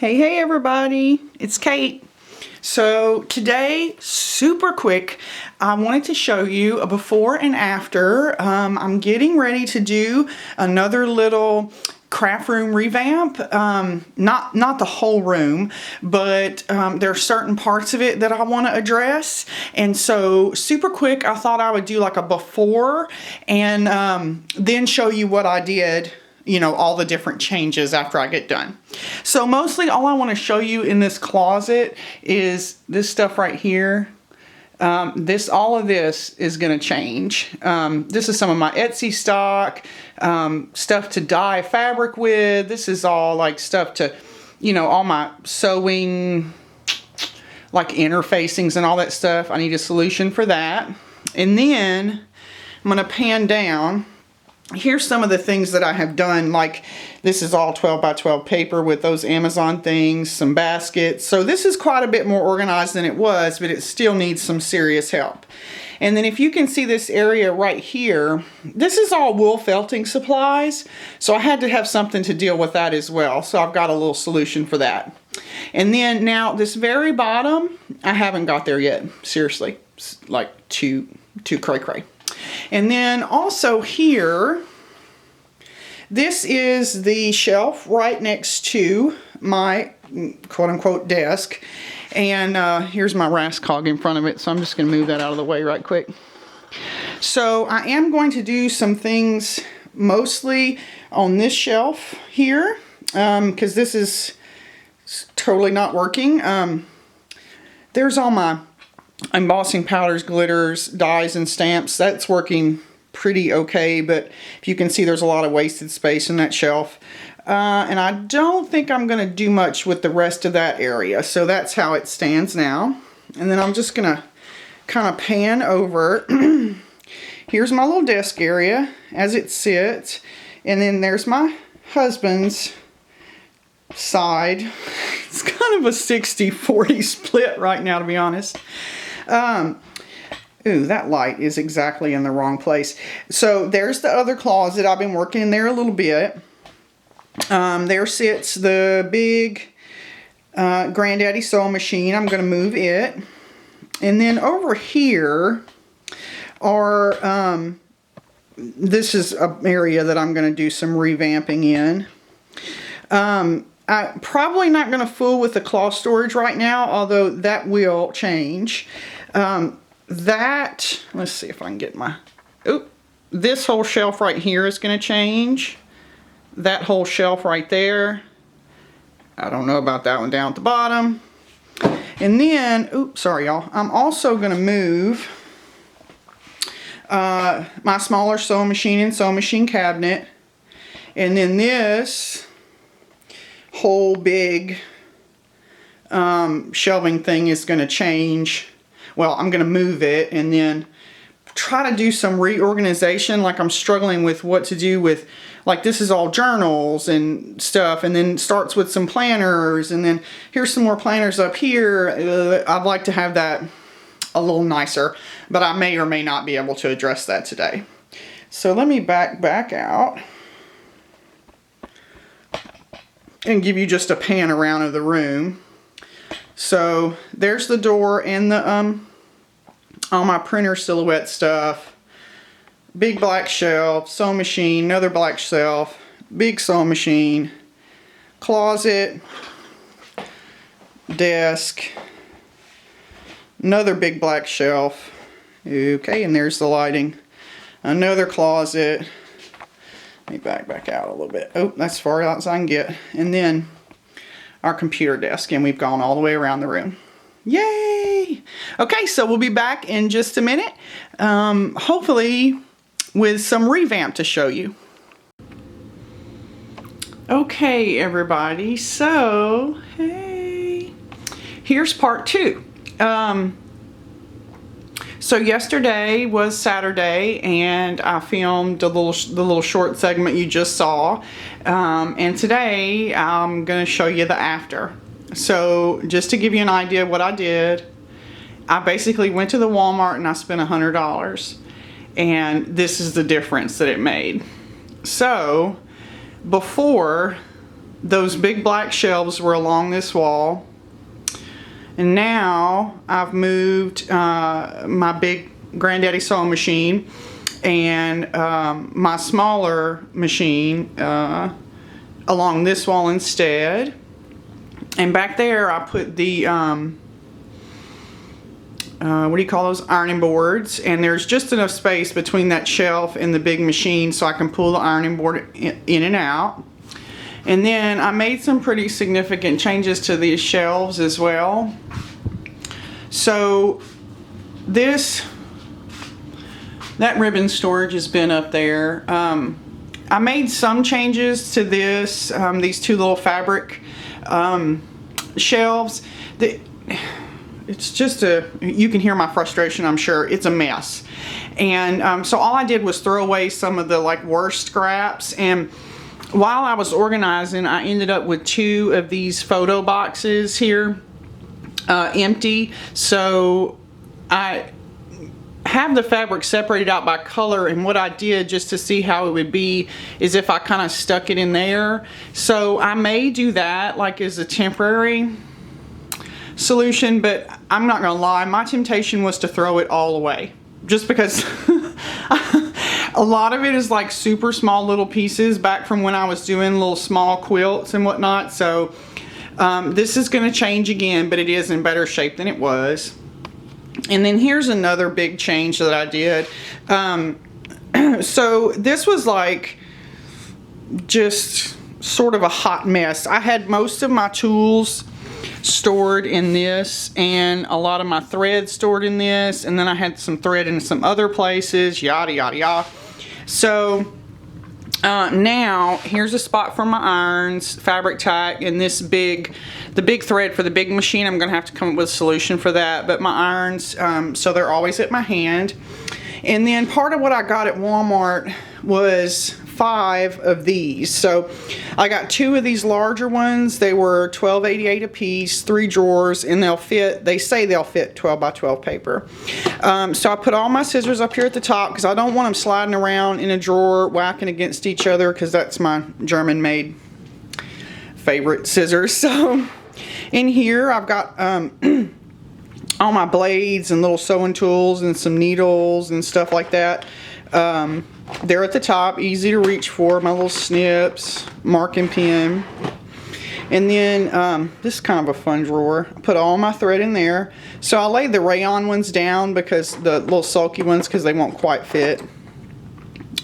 Hey everybody, it's Kate. So today, super quick, I wanted to show you a before and after. I'm getting ready to do another little craft room revamp. Not the whole room, but there are certain parts of it that I want to address. And so super quick, I thought I would do like a before and then show you what I did, you know, all the different changes after I get done. So mostly all I want to show you in this closet is this stuff right here. All of this is going to change. This is some of my Etsy stock, stuff to dye fabric with. This is all like stuff to, you know, all my sewing, like interfacings and all that stuff. I need a solution for that. And then I'm going to pan down. Here's some of the things that I have done, like this is all 12 by 12 paper with those Amazon things, some baskets. So this is quite a bit more organized than it was, but it still needs some serious help. And then if you can see this area right here, this is all wool felting supplies. So I had to have something to deal with that as well. So I've got a little solution for that. And then now this very bottom, I haven't got there yet. Seriously, it's like too cray cray. And then also here, this is the shelf right next to my quote-unquote desk. And here's my Rascog in front of it, so I'm just going to move that out of the way right quick. So I am going to do some things mostly on this shelf here, because this is totally not working. There's all my embossing powders, glitters, dyes, and stamps. That's working pretty okay, but if you can see, there's a lot of wasted space in that shelf. And I don't think I'm going to do much with the rest of that area. So that's how it stands now. And then I'm just going to kind of pan over. Here's my little desk area as it sits. And then there's my husband's side. It's kind of a 60-40 split right now, to be honest. Ooh, that light is exactly in the wrong place. So there's the other closet. I've been working in there a little bit. There sits the big Granddaddy sewing machine. I'm going to move it. And then over here are, this is an area that I'm going to do some revamping in. I'm probably not going to fool with the cloth storage right now, although that will change. Let's see if I can get this whole shelf right here is going to change. That whole shelf right there. I don't know about that one down at the bottom. And then, oops, sorry y'all. I'm also going to move my smaller sewing machine and sewing machine cabinet. And then this whole big shelving thing is going to change. Well, I'm going to move it and then try to do some reorganization. Like I'm struggling with what to do with, like this is all journals and stuff, and then starts with some planners, and then here's some more planners up here. I'd like to have that a little nicer, but I may or may not be able to address that today. So let me back out and give you just a pan around of the room. So there's the door and the all my printer silhouette stuff. Big black shelf, sewing machine, another black shelf, big sewing machine, closet, desk, another big black shelf. Okay, and there's the lighting. Another closet. Let me back out a little bit. Oh, that's as far out as I can get. And then our computer desk, and we've gone all the way around the room. Yay! Okay, so we'll be back in just a minute, hopefully with some revamp to show you. Okay, everybody, so hey, here's part 2. So yesterday was Saturday, and I filmed the little short segment you just saw, and today I'm going to show you the after. So just to give you an idea of what I did, I basically went to the Walmart and I spent $100, and this is the difference that it made. So before those big black shelves were along this wall. And now I've moved my big granddaddy sewing machine and my smaller machine along this wall instead. And back there I put the, what do you call those, ironing boards. And there's just enough space between that shelf and the big machine so I can pull the ironing board in and out. And then I made some pretty significant changes to these shelves as well. So that ribbon storage has been up there. I made some changes to these two little fabric shelves. It's just you can hear my frustration, I'm sure. It's a mess. And so all I did was throw away some of the like worst scraps. And while I was organizing, I ended up with 2 of these photo boxes here empty. So I have the fabric separated out by color, and what I did just to see how it would be is if I kind of stuck it in there. So I may do that like as a temporary solution, but I'm not gonna lie, my temptation was to throw it all away just because a lot of it is like super small little pieces back from when I was doing little small quilts and whatnot. So this is going to change again, but it is in better shape than it was. And then here's another big change that I did. So this was like just sort of a hot mess. I had most of my tools stored in this and a lot of my thread stored in this, and then I had some thread in some other places, yada yada yada. So now here's a spot for my irons, fabric tack, and the big thread for the big machine. I'm gonna have to come up with a solution for that, but my irons, so they're always at my hand. And then part of what I got at Walmart was 5 of these. So I got 2 of these larger ones. They were $12.88 a piece, 3 drawers, and they say they'll fit 12 by 12 paper. So I put all my scissors up here at the top because I don't want them sliding around in a drawer whacking against each other, because that's my German made favorite scissors. So in here I've got all my blades and little sewing tools and some needles and stuff like that. They're at the top, easy to reach for, my little snips, marking pen. And then this is kind of a fun drawer. I put all my thread in there. So I laid the rayon ones down, because the little sulky ones, because they won't quite fit.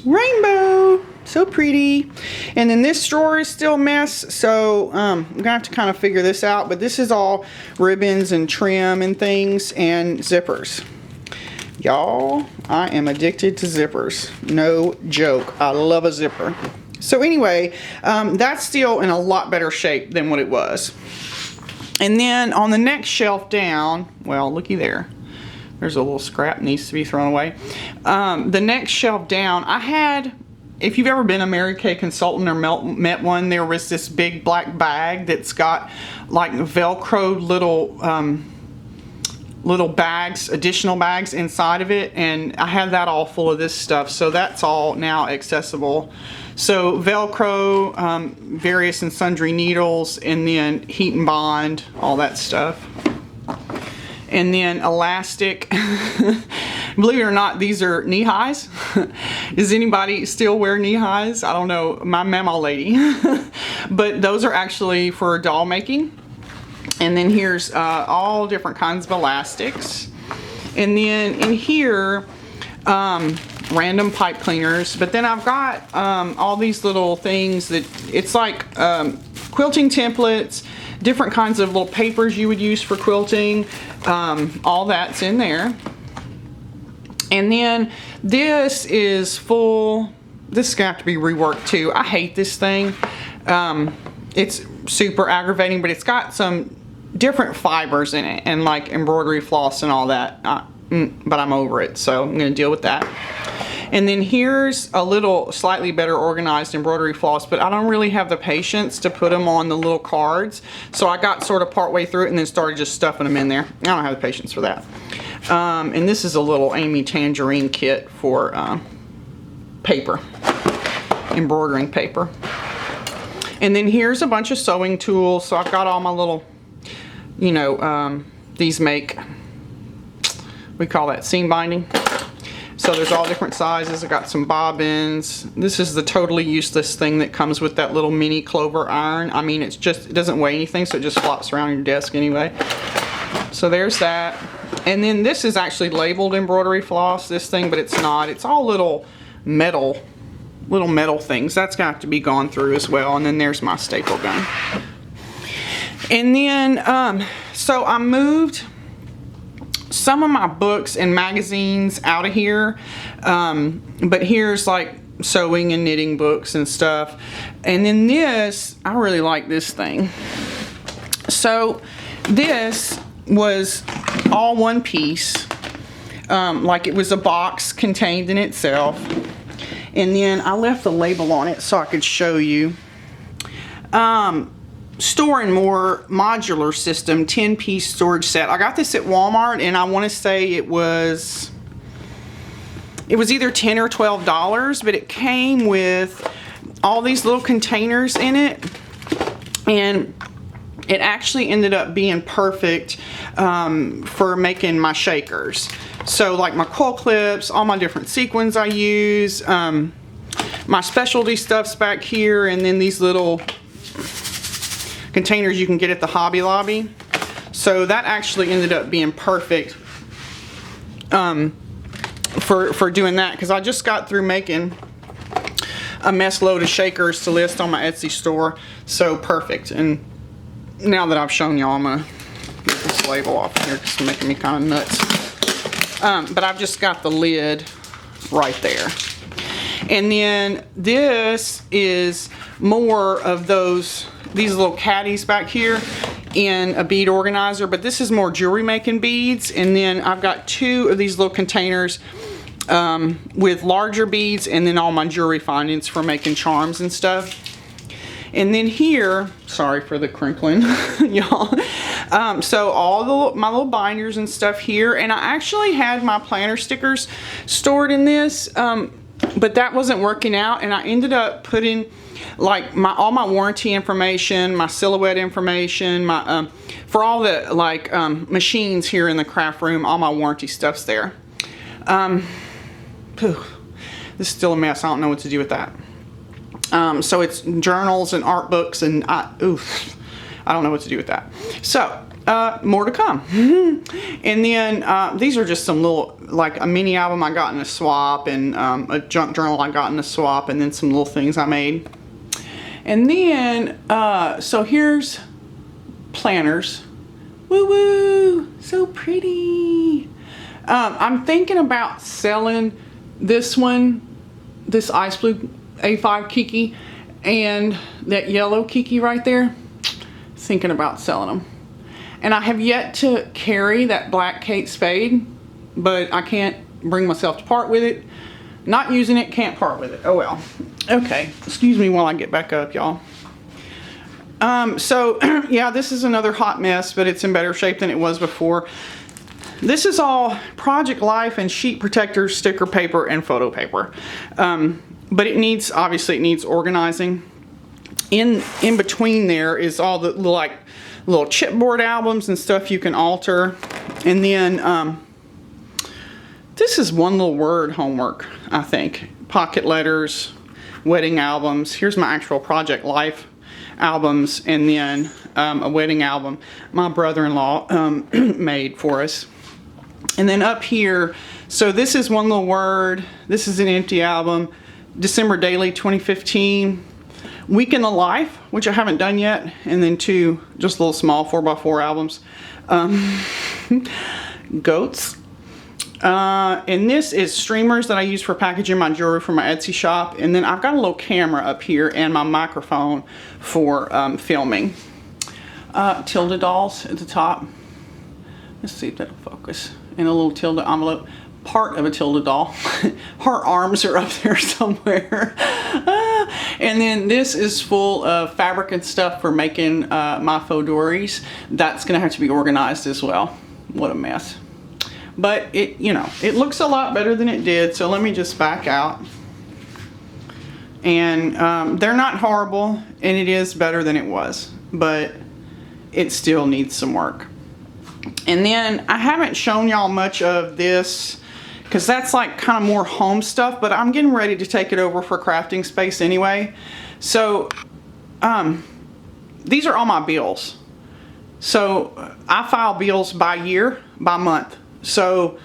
Rainbow, so pretty. And then this drawer is still a mess, so I'm gonna have to kind of figure this out. But this is all ribbons and trim and things and zippers. Y'all, I am addicted to zippers. No joke. I love a zipper. So anyway, that's still in a lot better shape than what it was. And then on the next shelf down, well, looky there. There's a little scrap needs to be thrown away. The next shelf down, I had, if you've ever been a Mary Kay consultant or met one, there was this big black bag that's got like Velcro little bags, additional bags inside of it, and I had that all full of this stuff, so that's all now accessible. So Velcro, various and sundry needles, and then heat and bond, all that stuff. And then elastic. Believe it or not, these are knee highs. Does anybody still wear knee highs? I don't know, my mama lady. But those are actually for doll making. And then here's all different kinds of elastics. And then in here, random pipe cleaners. But then I've got all these little things that, it's like quilting templates, different kinds of little papers you would use for quilting. All that's in there. And then this is full. This is gonna have to be reworked too. I hate this thing. It's super aggravating, but it's got some different fibers in it and like embroidery floss and all that. But I'm over it, so I'm gonna deal with that. And then here's a little slightly better organized embroidery floss, but I don't really have the patience to put them on the little cards. So I got sort of partway through it and then started just stuffing them in there. I don't have the patience for that. And this is a little Amy Tangerine kit for paper, embroidering paper. And then here's a bunch of sewing tools. So I've got all my little, you know, these make, we call that seam binding. So there's all different sizes. I got some bobbins. This is the totally useless thing that comes with that little mini clover iron. I mean, it's just, it doesn't weigh anything, so it just flops around your desk anyway. So there's that. And then this is actually labeled embroidery floss, this thing, but it's not. It's all little metal things. That's got to be gone through as well. And then there's my staple gun. And then, so I moved some of my books and magazines out of here, but here's like sewing and knitting books and stuff. And then this, I really like this thing. So this was all one piece, like it was a box contained in itself. And then I left the label on it so I could show you. Store and More modular system, 10-piece storage set. I got this at Walmart, and I want to say it was either $10 or $12, but it came with all these little containers in it, and it actually ended up being perfect for making my shakers. So like my quill clips, all my different sequins I use, my specialty stuff's back here, and then these little containers you can get at the Hobby Lobby. So that actually ended up being perfect for doing that, because I just got through making a mess load of shakers to list on my Etsy store. So perfect. And now that I've shown y'all, I'm gonna get this label off here because it's making me kind of nuts. But I've just got the lid right there. And then this is more of these little caddies back here in a bead organizer, but this is more jewelry making beads. And then I've got 2 of these little containers with larger beads, and then all my jewelry findings for making charms and stuff. And then here, sorry for the crinkling, y'all. So all my little binders and stuff here, and I actually had my planner stickers stored in this, but that wasn't working out, and I ended up putting like all my warranty information, my silhouette information, my for all the like machines here in the craft room, all my warranty stuff's there. This is still a mess. I don't know what to do with that. So it's journals and art books, and I don't know what to do with that. So more to come. And then these are just some little, like a mini album I got in a swap, and a junk journal I got in a swap, and then some little things I made. And then so here's planners. Woo woo, so pretty. I'm thinking about selling this one, this ice blue A5 Kiki, and that yellow Kiki right there. Thinking about selling them. And I have yet to carry that black Kate Spade, but I can't bring myself to part with it. Not using it, can't part with it. Oh well. Okay, excuse me while I get back up, y'all. So yeah, this is another hot mess, but it's in better shape than it was before. This is all Project Life and sheet protector, sticker paper, and photo paper. But it needs, obviously it needs organizing. In between there is all the like little chipboard albums and stuff you can alter. And then this is one little word homework, I think. Pocket letters, wedding albums. Here's my actual Project Life albums, and then a wedding album my brother-in-law made for us. And then up here, so this is one little word. This is an empty album. December Daily 2015. Week in the Life, which I haven't done yet. And then 2 just little small 4x4 albums. Goats. And this is streamers that I use for packaging my jewelry for my Etsy shop. And then I've got a little camera up here and my microphone for filming. Tilda dolls at the top. Let's see if that'll focus. And a little Tilda envelope. Part of a Tilda doll. Her arms are up there somewhere. And then this is full of fabric and stuff for making my faux dories. That's gonna have to be organized as well. What a mess. But it, you know, it looks a lot better than it did. So let me just back out And they're not horrible, and it is better than it was, but it still needs some work. And then I haven't shown y'all much of this because that's like kind of more home stuff, but I'm getting ready to take it over for crafting space anyway. So these are all my bills. So I file bills by year, by month. So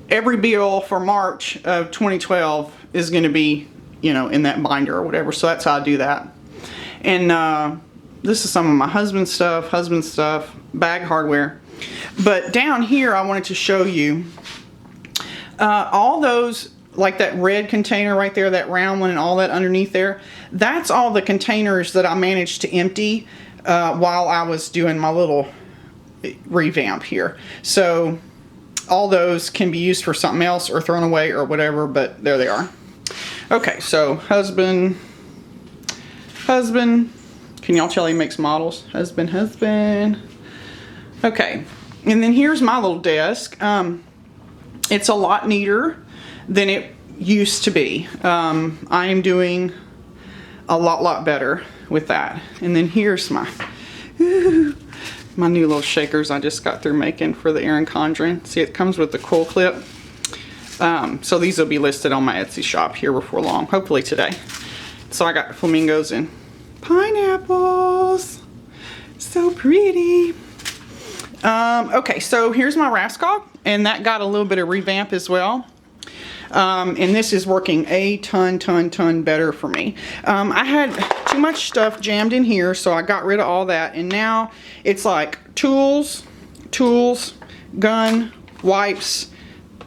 every bill for March of 2012 is going to be, you know, in that binder or whatever. So that's how I do that. And this is some of my husband's stuff, bag hardware. But down here, I wanted to show you all those, like that red container right there, that round one and all that underneath there. That's all the containers that I managed to empty while I was doing my little revamp here. So all those can be used for something else or thrown away or whatever, but there they are. Okay, so husband. Can y'all tell he makes models? Husband. Okay, and then here's my little desk. It's a lot neater than it used to be. I am doing a lot better with that. And then here's my new little shakers I just got through making for the Erin Condren. See, it comes with the coil clip. So these will be listed on my Etsy shop here before long, hopefully today. So I got flamingos and pineapples. So pretty. Okay, so here's my Rascog, and that got a little bit of revamp as well. And this is working a ton better for me. I had too much stuff jammed in here, so I got rid of all that, and now it's like tools, gun, wipes,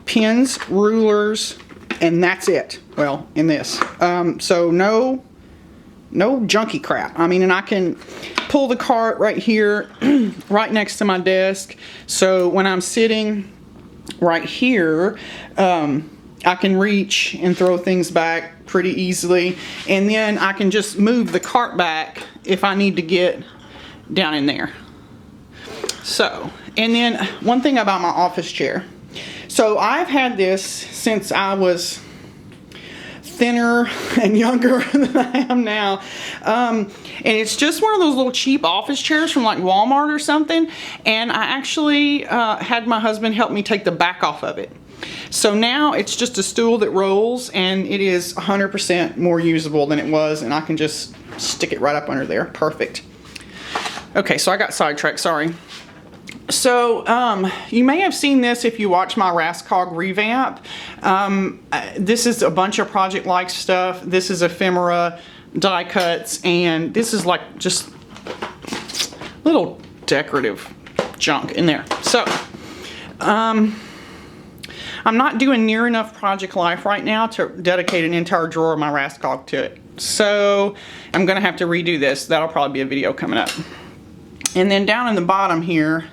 pins, rulers, and that's it. Well, in this. So no junky crap. I mean, and I can pull the cart right here, right next to my desk. So when I'm sitting right here, I can reach and throw things back pretty easily. And then I can just move the cart back if I need to get down in there. So, and then one thing about my office chair. So I've had this since I was thinner and younger than I am now. And it's just one of those little cheap office chairs from like Walmart or something. And I actually had my husband help me take the back off of it. So now it's just a stool that rolls, and it is 100% more usable than it was, and I can just stick it right up under there. Perfect. Okay, so I got sidetracked, sorry. So you may have seen this if you watch my Rascog revamp. This is a bunch of project-like stuff. This is ephemera, die cuts, and this is like just little decorative junk in there. So I'm not doing near enough project life right now to dedicate an entire drawer of my Rascog to it. So I'm gonna have to redo this. That'll probably be a video coming up. And then down in the bottom here,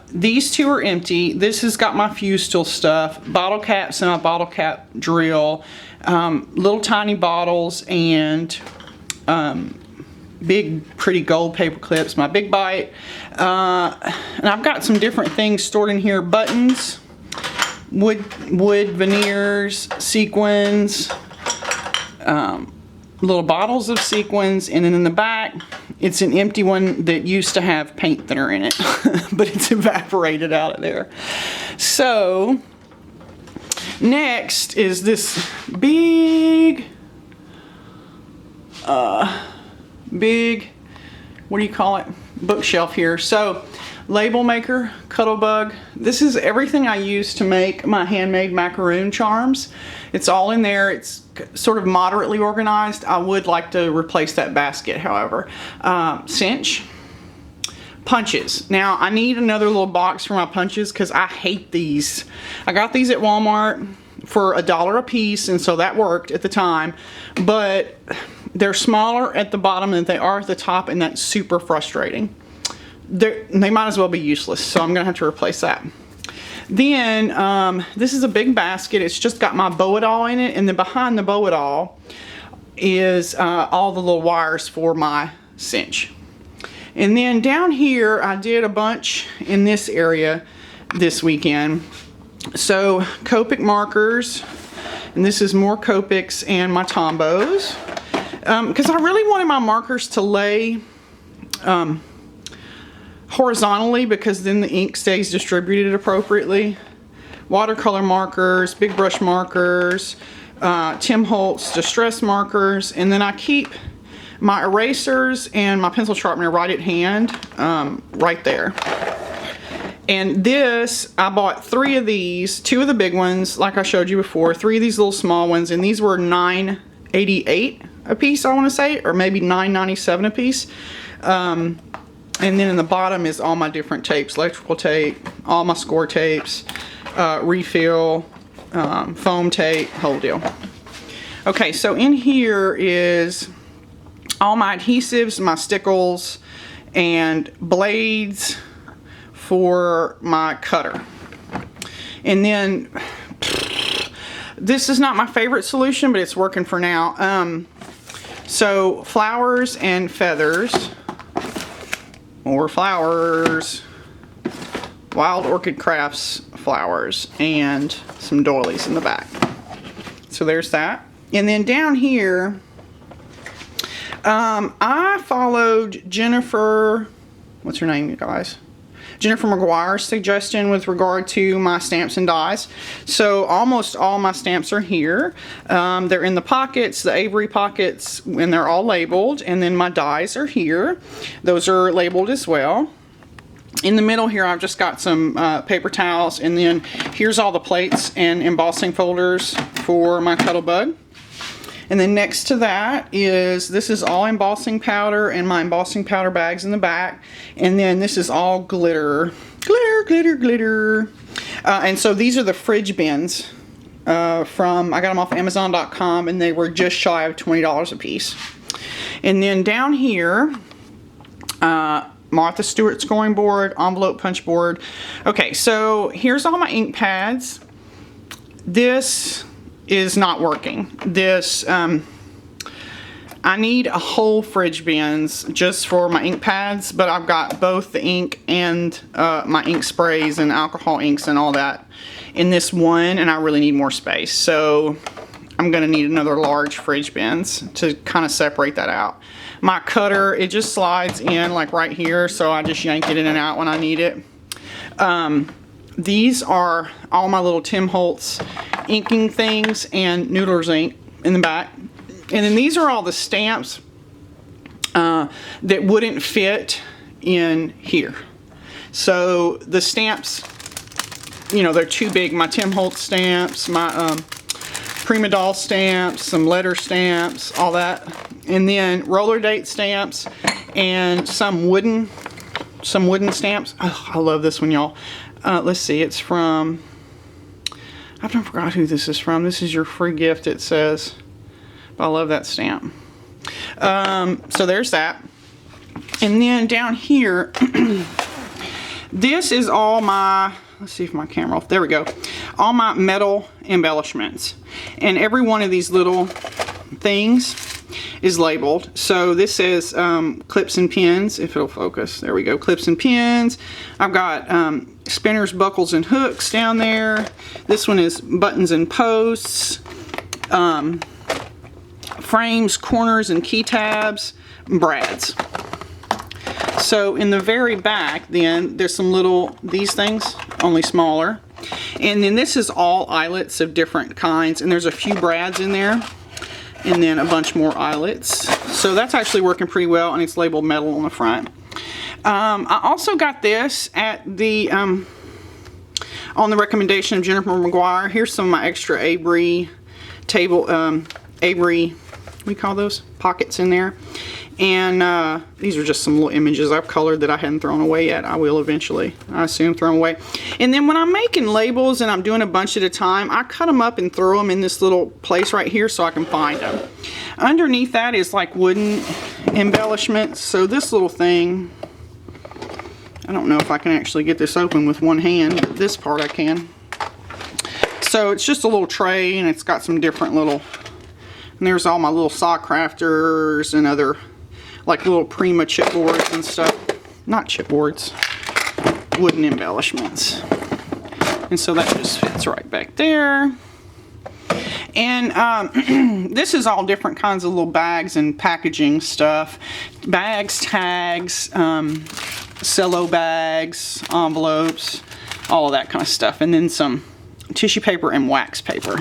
these two are empty. This has got my fuse tool stuff, bottle caps and a bottle cap drill, little tiny bottles, and big pretty gold paper clips, my Big Bite. And I've got some different things stored in here, buttons, wood veneers, sequins, little bottles of sequins, and then in the back it's an empty one that used to have paint thinner in it but it's evaporated out of there. So next is this big what do you call it, bookshelf here. So label maker, cuddle bug. This is everything I use to make my handmade macaroon charms. It's all in there. It's sort of moderately organized. I would like to replace that basket, however. Cinch. Punches. Now I need another little box for my punches because I hate these. I got these at Walmart for $1 a piece, and so that worked at the time, but they're smaller at the bottom than they are at the top, and that's super frustrating. They might as well be useless, so I'm gonna have to replace that. Then this is a big basket. It's just got my bow-it-all in it, and then behind the bow-it-all is all the little wires for my cinch. And then down here I did a bunch in this area this weekend. So Copic markers, And this is more Copics and my Tombos. Because I really wanted my markers to lay horizontally, because then the ink stays distributed appropriately. Watercolor markers, big brush markers, Tim Holtz distress markers, and then I keep my erasers and my pencil sharpener right at hand, right there. And this, I bought 3 of these, 2 of the big ones, like I showed you before, 3 of these little small ones, and these were $9.88 a piece, I want to say, or maybe $9.97 a piece. And then in the bottom is all my different tapes, electrical tape, all my score tapes, refill, foam tape, whole deal. Okay, so in here is all my adhesives, my stickles, and blades for my cutter. And then this is not my favorite solution, but it's working for now. So flowers and feathers, more flowers, Wild Orchid Crafts flowers, and some doilies in the back. So there's that. And then down here, I followed Jennifer, what's her name, you guys? Jennifer McGuire's suggestion with regard to my stamps and dies. So almost all my stamps are here. They're in the pockets, the Avery pockets, and they're all labeled. And then my dies are here. Those are labeled as well. In the middle here, I've just got some paper towels, and then here's all the plates and embossing folders for my Cuttlebug. And then next to that is, this is all embossing powder and my embossing powder bags in the back. And then this is all glitter. Glitter, glitter, glitter. And so these are the fridge bins I got them off Amazon.com, and they were just shy of $20 a piece. And then down here, Martha Stewart scoring board, envelope punch board. Okay, so here's all my ink pads. This is not working. This, I need a whole fridge bins just for my ink pads, but I've got both the ink and my ink sprays and alcohol inks and all that in this one, and I really need more space. So I'm gonna need another large fridge bins to kind of separate that out. My cutter, it just slides in like right here, so I just yank it in and out when I need it. These are all my little Tim Holtz inking things and Noodler's ink in the back. And then these are all the stamps that wouldn't fit in here. So the stamps, you know, they're too big. My Tim Holtz stamps, my Prima Doll stamps, some letter stamps, all that. And then roller date stamps and some wooden stamps. Oh, I love this one, y'all. Let's see, it's from, I forgot who this is from. This is your free gift, it says. But I love that stamp. So there's that. And then down here, this is all my, let's see if my camera off. There we go. All my metal embellishments. And every one of these little things is labeled. So this says clips and pins, if it'll focus. There we go, clips and pins. I've got spinners, buckles, and hooks down there. This one is buttons and posts, frames, corners, and key tabs, and brads. So in the very back then, there's some little, these things, only smaller. And then this is all eyelets of different kinds, and there's a few brads in there. And then a bunch more eyelets. So that's actually working pretty well, and it's labeled metal on the front. I also got this at the, on the recommendation of Jennifer McGuire. Here's some of my extra Avery table, Avery, what do you call those? Pockets in there. And these are just some little images I've colored that I hadn't thrown away yet. I will eventually, I assume, throw them away. And then when I'm making labels and I'm doing a bunch at a time, I cut them up and throw them in this little place right here so I can find them. Underneath that is like wooden embellishments. So this little thing, I don't know if I can actually get this open with one hand, but this part I can. So it's just a little tray, and it's got some different little, and there's all my little sock crafters and other like little Prima chipboards and stuff. Not chipboards, wooden embellishments. And so that just fits right back there. And this is all different kinds of little bags and packaging stuff. Bags, tags, cello bags, envelopes, all of that kind of stuff. And then some tissue paper and wax paper.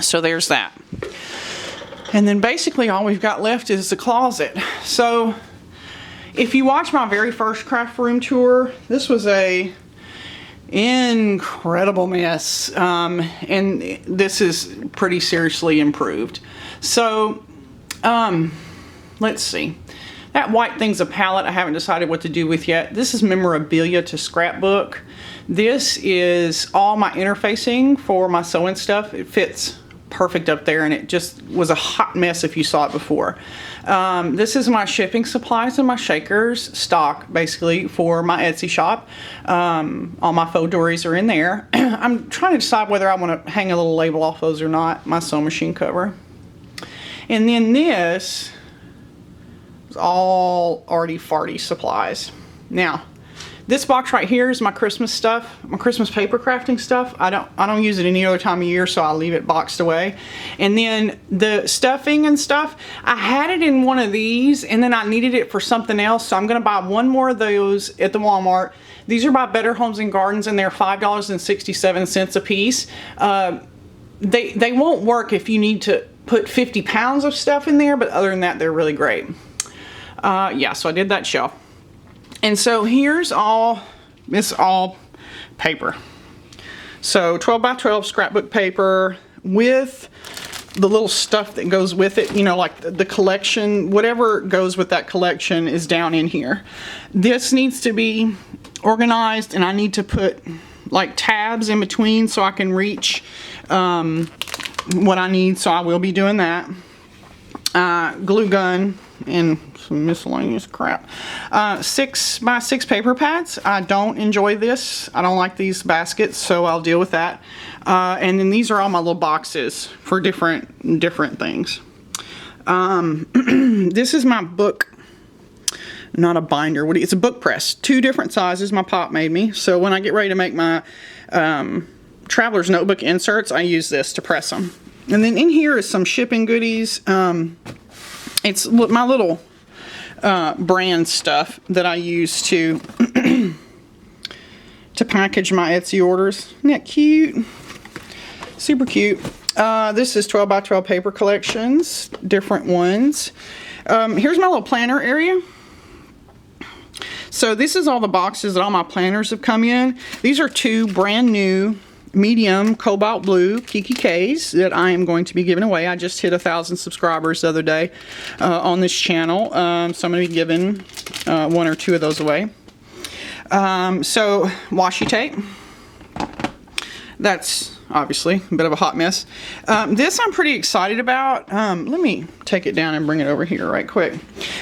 So there's that. And then basically all we've got left is the closet. So if you watch my very first craft room tour, this was a incredible mess, and this is pretty seriously improved. So let's see, that white thing's a palette I haven't decided what to do with yet. This is memorabilia to scrapbook. This is all my interfacing for my sewing stuff. It fits perfect up there, and it just was a hot mess if you saw it before. This is my shipping supplies and my shakers stock, basically, for my Etsy shop. All my faux dories are in there. I'm trying to decide whether I want to hang a little label off those or not. My sewing machine cover. And then this is all already farty supplies. Now, this box right here is my Christmas stuff, my Christmas paper crafting stuff. I don't use it any other time of year, so I'll leave it boxed away. And then the stuffing and stuff, I had it in one of these, and then I needed it for something else, so I'm gonna buy one more of those at the Walmart. These are by Better Homes and Gardens, and they're $5.67 a piece. They won't work if you need to put 50 pounds of stuff in there, but other than that, they're really great. Yeah, so I did that shelf. And so here's all, it's all paper. So 12 by 12 scrapbook paper with the little stuff that goes with it, you know, like the collection, whatever goes with that collection is down in here. This needs to be organized, and I need to put like tabs in between so I can reach what I need, so I will be doing that. Glue gun and some miscellaneous crap. 6 by 6 paper pads. I don't enjoy this. I don't like these baskets, so I'll deal with that. And then these are all my little boxes for different things. This is my book, not a binder. It's a book press. 2 different sizes my pop made me. So when I get ready to make my traveler's notebook inserts, I use this to press them. And then in here is some shipping goodies. It's my little brand stuff that I use to package my Etsy orders. Isn't that cute? Super cute. This is 12 by 12 paper collections, different ones. Here's my little planner area. So this is all the boxes that all my planners have come in. These are 2 brand new medium cobalt blue Kiki K's that I am going to be giving away. I just hit 1,000 subscribers the other day on this channel, so I'm going to be giving 1 or 2 of those away. So washi tape, that's obviously a bit of a hot mess. This I'm pretty excited about. Let me take it down and bring it over here right quick.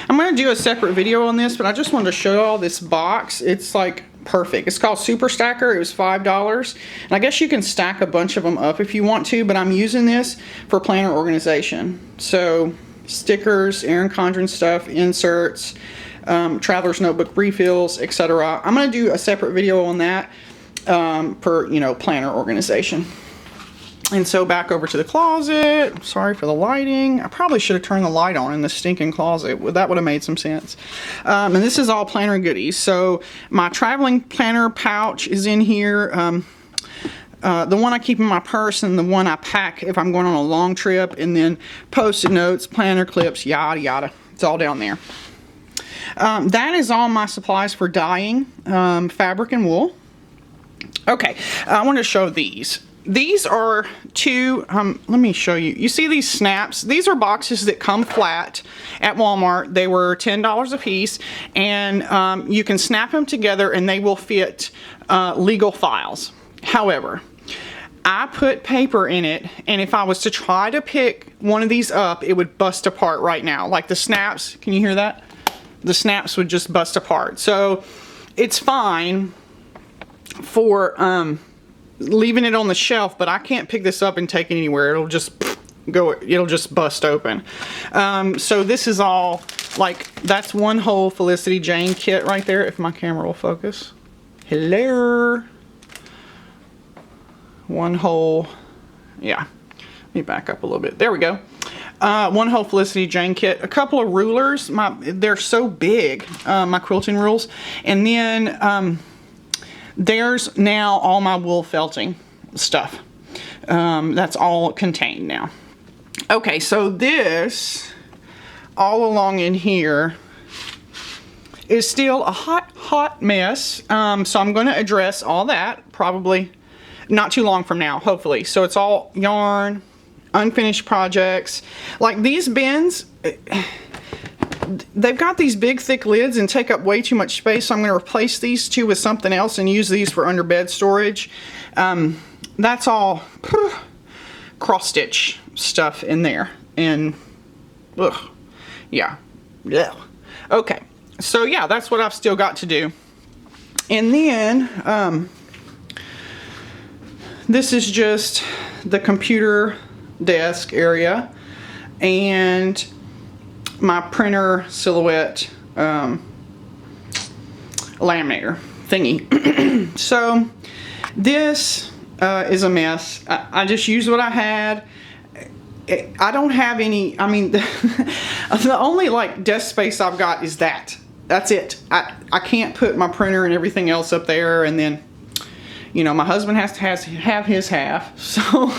I'm going to do a separate video on this, but I just wanted to show y'all this box. It's like perfect. It's called Super Stacker. It was $5, and I guess you can stack a bunch of them up if you want to, but I'm using this for planner organization. So stickers, Erin Condren stuff, inserts, traveler's notebook refills, etc. I'm going to do a separate video on that for, you know, planner organization. And so back over to the closet. Sorry for the lighting. I probably should have turned the light on in the stinking closet. That would have made some sense. And this is all planner goodies. So my traveling planner pouch is in here. The one I keep in my purse and the one I pack if I'm going on a long trip. And then post-it notes, planner clips, yada yada. It's all down there. That is all my supplies for dyeing fabric and wool. Okay, I want to show these. These are 2, let me show you. You see these snaps? These are boxes that come flat at Walmart. They were $10 a piece, and you can snap them together and they will fit legal files. However, I put paper in it, and if I was to try to pick one of these up, it would bust apart right now. Like the snaps, can you hear that? The snaps would just bust apart. So it's fine for leaving it on the shelf, but I can't pick this up and take it anywhere. It'll just go, it'll just bust open. So this is all, like, that's one whole Felicity Jane kit right there, if my camera will focus. Hello. One whole, yeah. me back up a little bit. There we go. One whole Felicity Jane kit. A couple of rulers. They're so big, my quilting rules. And then there's now all my wool felting stuff. That's all contained now. Okay, so this, all along in here, is still a hot mess. So I'm going to address all that probably not too long from now, hopefully. So it's all yarn, unfinished projects. Like these bins, they've got these big thick lids and take up way too much space. So I'm going to replace these two with something else and use these for under bed storage. That's all cross stitch stuff in there. And ugh, yeah. Okay. So yeah, that's what I've still got to do. And then this is just the computer desk area and my printer silhouette laminator thingy. So this is a mess. I just used what I had. I don't have any, I mean, the only like desk space I've got is that. That's it. I can't put my printer and everything else up there, and then, you know, my husband has to have his half. So,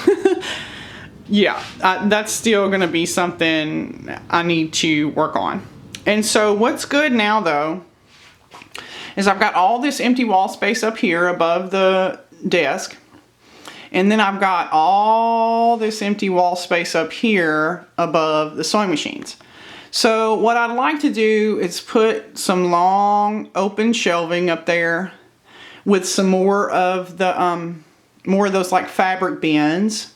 yeah, that's still going to be something I need to work on. And so what's good now, though, is I've got all this empty wall space up here above the desk. And then I've got all this empty wall space up here above the sewing machines. So what I'd like to do is put some long open shelving up there with some more of the more of those like fabric bins.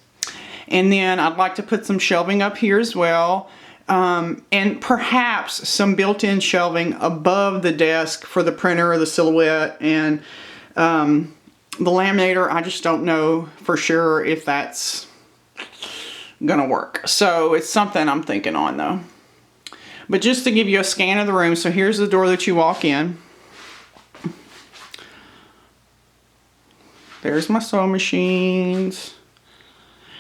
And then I'd like to put some shelving up here as well. And perhaps some built-in shelving above the desk for the printer or the silhouette and the laminator. I just don't know for sure if that's gonna work. So it's something I'm thinking on though. But just to give you a scan of the room, so here's the door that you walk in. There's my sewing machines.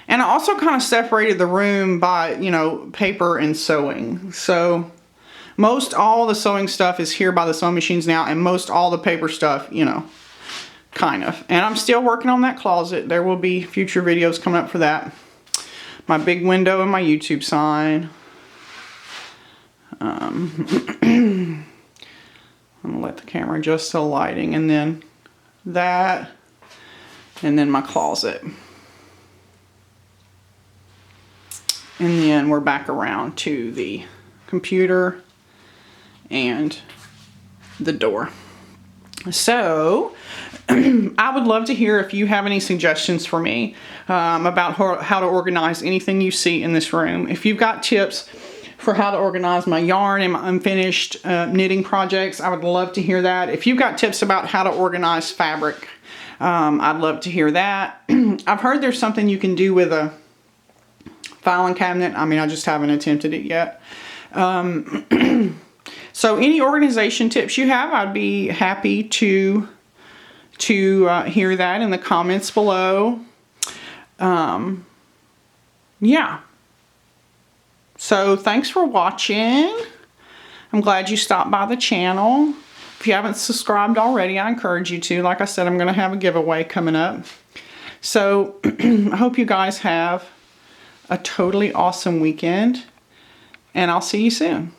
And I also kind of separated the room by, you know, paper and sewing. So most all the sewing stuff is here by the sewing machines now, and most all the paper stuff, you know, kind of. And I'm still working on that closet. There will be future videos coming up for that. My big window and my YouTube sign. I'm gonna let the camera adjust to the lighting, and then that, and then my closet. And then we're back around to the computer and the door. So I would love to hear if you have any suggestions for me about how to organize anything you see in this room. If you've got tips for how to organize my yarn and my unfinished knitting projects, I would love to hear that. If you've got tips about how to organize fabric, I'd love to hear that. I've heard there's something you can do with a filing cabinet. I mean, I just haven't attempted it yet. So any organization tips you have, I'd be happy to hear that in the comments below. Yeah. So thanks for watching. I'm glad you stopped by the channel. If you haven't subscribed already, I encourage you to. Like I said, I'm going to have a giveaway coming up. So I hope you guys have a totally awesome weekend, and I'll see you soon.